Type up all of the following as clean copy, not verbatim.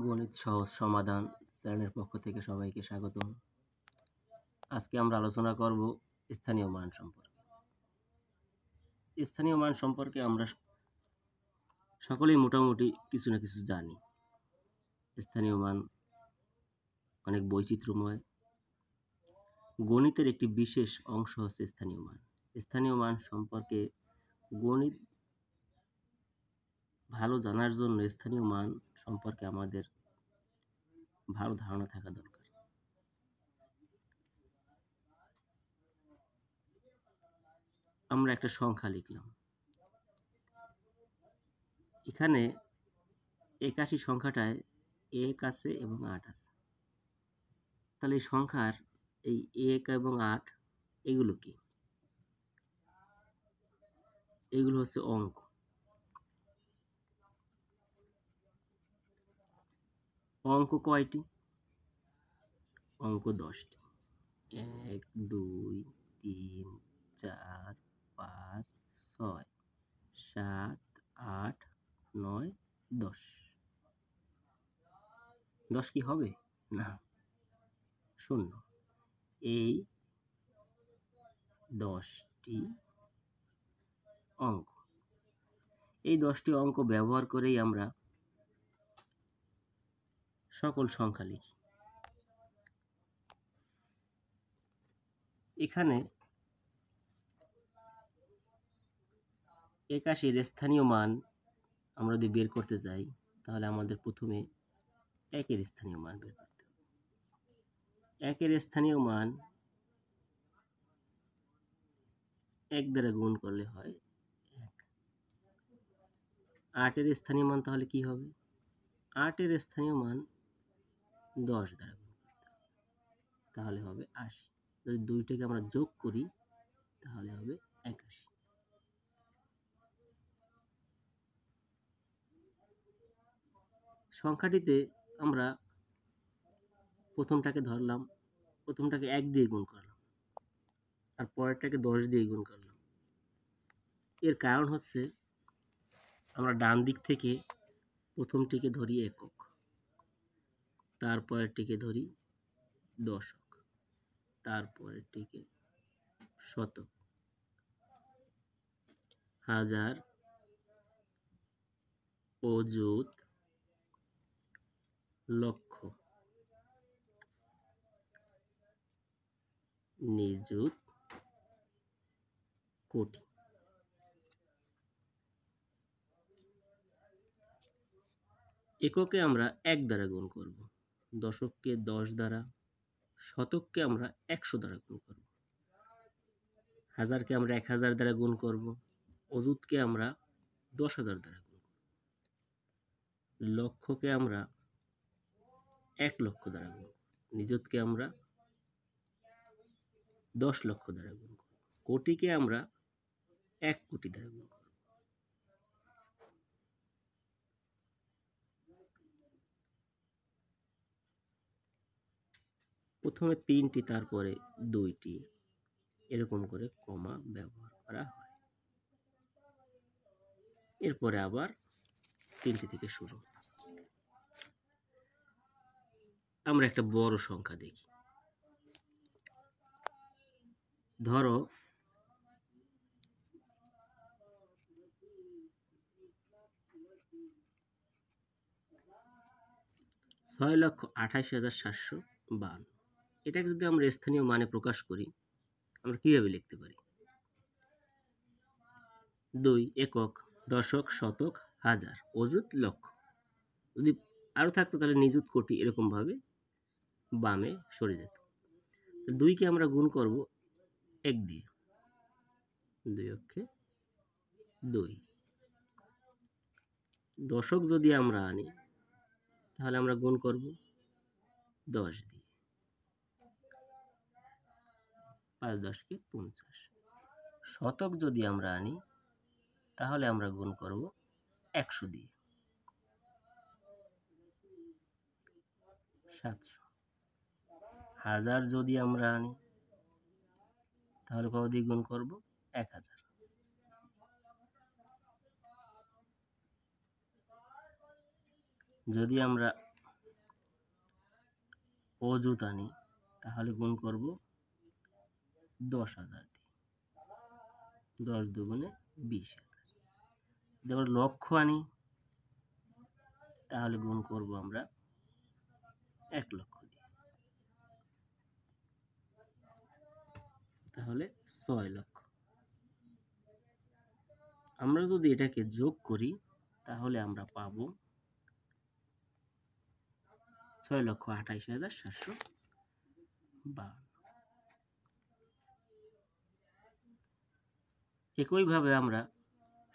গণিত সহজ সমাধান চ্যানেলের পক্ষ থেকে সবাইকে স্বাগতম। আজকে আমরা আলোচনা করব স্থানীয় মান সম্পর্কে। স্থানীয় মান সম্পর্কে আমরা সকলেই মোটামুটি কিছু না কিছু জানি। স্থানীয় মান অনেক বৈচিত্র্যময়। গণিতের একটি বিশেষ অংশ হচ্ছে স্থানীয় মান। স্থানীয় মান সম্পর্কে গণিত ভালো জানার জন্য স্থানীয় মান সম্পর্কে আমাদের ভালো ধারণা থাকা দরকার। আমরা একটা সংখ্যা লিখলাম। এখানে 81 সংখ্যাটায় 1 আছে এবং 8 আছে। তাহলে এই সংখ্যার এই 1 এবং 8 এগুলো কি? এগুলো হচ্ছে অঙ্ক। অঙ্ক কয়টি? অঙ্ক 10টি। 1 2 3 4 5 6 7 8 9 10। 10 কি হবে? না, শূন্য। এই 10টি অঙ্ক। এই 10টি অঙ্ক ব্যবহার করেই আমরা সকল সংখ্যা লিখি। এখানে 81 স্থানীয় মান আমরা যদি বের করতে চাই, তাহলে আমাদের প্রথমে 1 স্থানীয় মান বের করতে হবে। 1 স্থানীয় মান 1 দ্বারা গুণ করলে হয় 1। 8 স্থানীয় মান তাহলে কি হবে? 8 স্থানীয় মান 10 দ্বারা গুণ করতে হবে, তাহলে হবে 80। যদি দুইটাকে আমরা যোগ করি তাহলে হবে 81। সংখ্যাটিতে আমরা প্রথমটাকে ধরলাম, প্রথমটাকে 1 দিয়ে গুণ করলাম, আর পরেরটাকে 10 দিয়ে গুণ করলাম। এর কারণ হচ্ছে আমরা ডান দিক থেকে প্রথমটিকে ধরি একক, তারপরেরটিকে ধরি দশক, তারপরেরটিকে শতক, হাজার, অযুত, লক্ষ, নিযুত, কোটি। এককে আমরা 1 দ্বারা গুণ করব, দশককে 10 দ্বারা, শতককে আমরা 100 দ্বারা গুণ করব, হাজারকে আমরা 1000 দ্বারা গুণ করব, অযুতকে আমরা 10,000 দ্বারা গুণ করব, লক্ষকে আমরা 1 লক্ষ দ্বারা গুণ করব, নিযুতকে আমরা 10 লক্ষ দ্বারা গুণ করব, কোটিকে আমরা 1 কোটি দ্বারা গুণ করব। প্রথমে 3টি, তারপরে 2টি, এরকম করে কমা ব্যবহার করা হয়। এরপরে আবার 3টি থেকে শুরু। আমরা একটা বড় সংখ্যা দেখি। ধরো 6,28,752। এটাকে যদি আমরা স্থানীয় মানে প্রকাশ করি, আমরা কিভাবে লিখতে পারি? 2 একক, দশক, শতক, হাজার, অযুত, লক্ষ। যদি আরো থাকতো তাহলে নিযুত, কোটি, এরকম ভাবে বামে সরে যেত। 2কে আমরা গুণ করব 1 দিয়ে, 2 অক্ষে 2। দশক যদি আমরা আনি তাহলে আমরা গুণ করব 10 দিয়ে, 5 10কে 50। শতক যদি আমরা আনি তাহলে আমরা গুণ করব 100 দিয়ে, 700। হাজার যদি আমরা আনি তাহলে কত দিয়ে গুণ করব? 1000। যদি আমরা অযুত আনি তাহলে গুণ করব 10,000 দিয়ে। 10 দুগুণে 20,000। যদি আমরা লক্ষ আনি তাহলে গুণ করব আমরা 1 লক্ষ দিয়ে, তাহলে 6 লক্ষ। আমরা যদি এটাকে যোগ করি তাহলে আমরা পাব 6,28,752। একইভাবে আমরা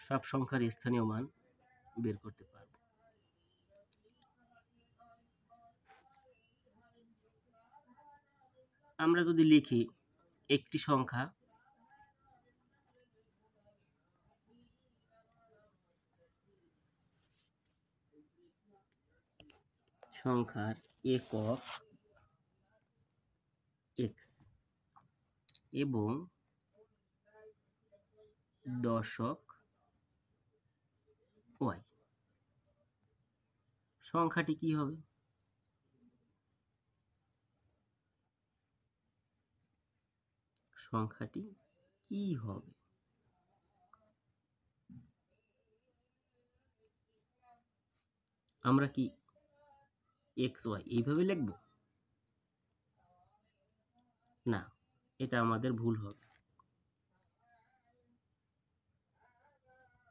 সব সংখ্যার স্থানীয় মান বের করতে পারব। আমরা যদি লিখি একটি সংখ্যার একক x এবং দশক y, সংখ্যাটি কি হবে? সংখ্যাটি কি হবে? আমরা কি x y এইভাবে লিখব? না, এটা আমাদের ভুল হবে।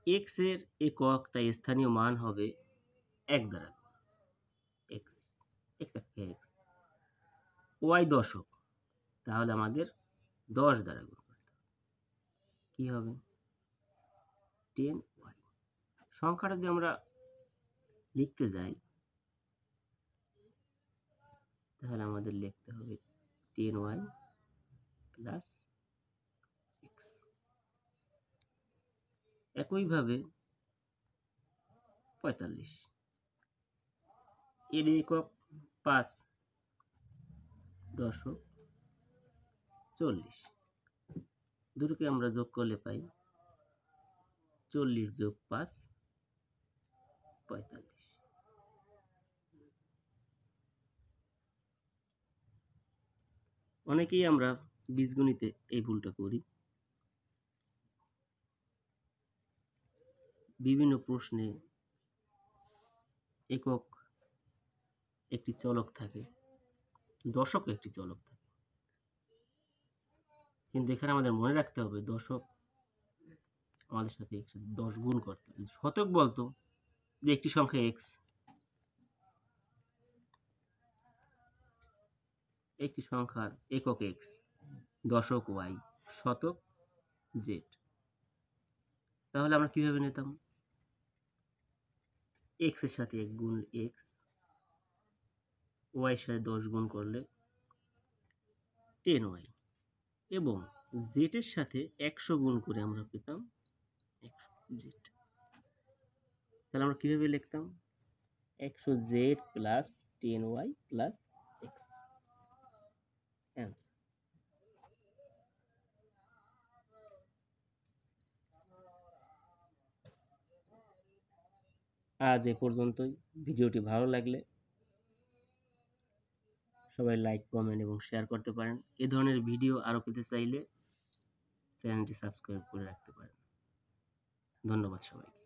x এর একক তাই স্থানীয় মান হবে 1 দ্বারা x, y দশক, তাহলে আমাদের 10 দ্বারা গুণ করতে হবে। কি হবে? 10y। সংখ্যাটা যদি আমরা লিখতে যাই তাহলে আমাদের লিখতে হবে 10y প্লাস x। একইভাবে 45, এর একক 5, দশক 40। দুটোকে আমরা যোগ করলে পাই 40 যোগ 5 45। অনেকেই আমরা বীজগণিতে এই ভুলটা করি। বিভিন্ন প্রশ্নে একক একটি চলক থাকে, দশক একটি চলক থাকে, কিন্তু এখানে আমাদের মনে রাখতে হবে দশক আমাদের সাথে 10 গুণ করতে হবে। শতক বলতো যে একটি সংখ্যা x, একটি সংখ্যার একক x, দশক y, শতক z, তাহলে আমরা কিভাবে নিতাম? x এর সাথে 1 গুণ x, y এর সাথে 10 গুণ করলে 10y, এবং z এর সাথে 100 গুণ করে আমরা পেতাম 100z। তাহলে আমরা কিভাবে লিখতাম? 100z plus 10y plus x। আজ এ পর্যন্তই। ভিডিওটি ভালো লাগলে সবাই লাইক, কমেন্ট এবং শেয়ার করতে পারেন। এ ধরনের ভিডিও আরও পেতে চাইলে চ্যানেলটি সাবস্ক্রাইব করে রাখতে পারেন। ধন্যবাদ সবাইকে।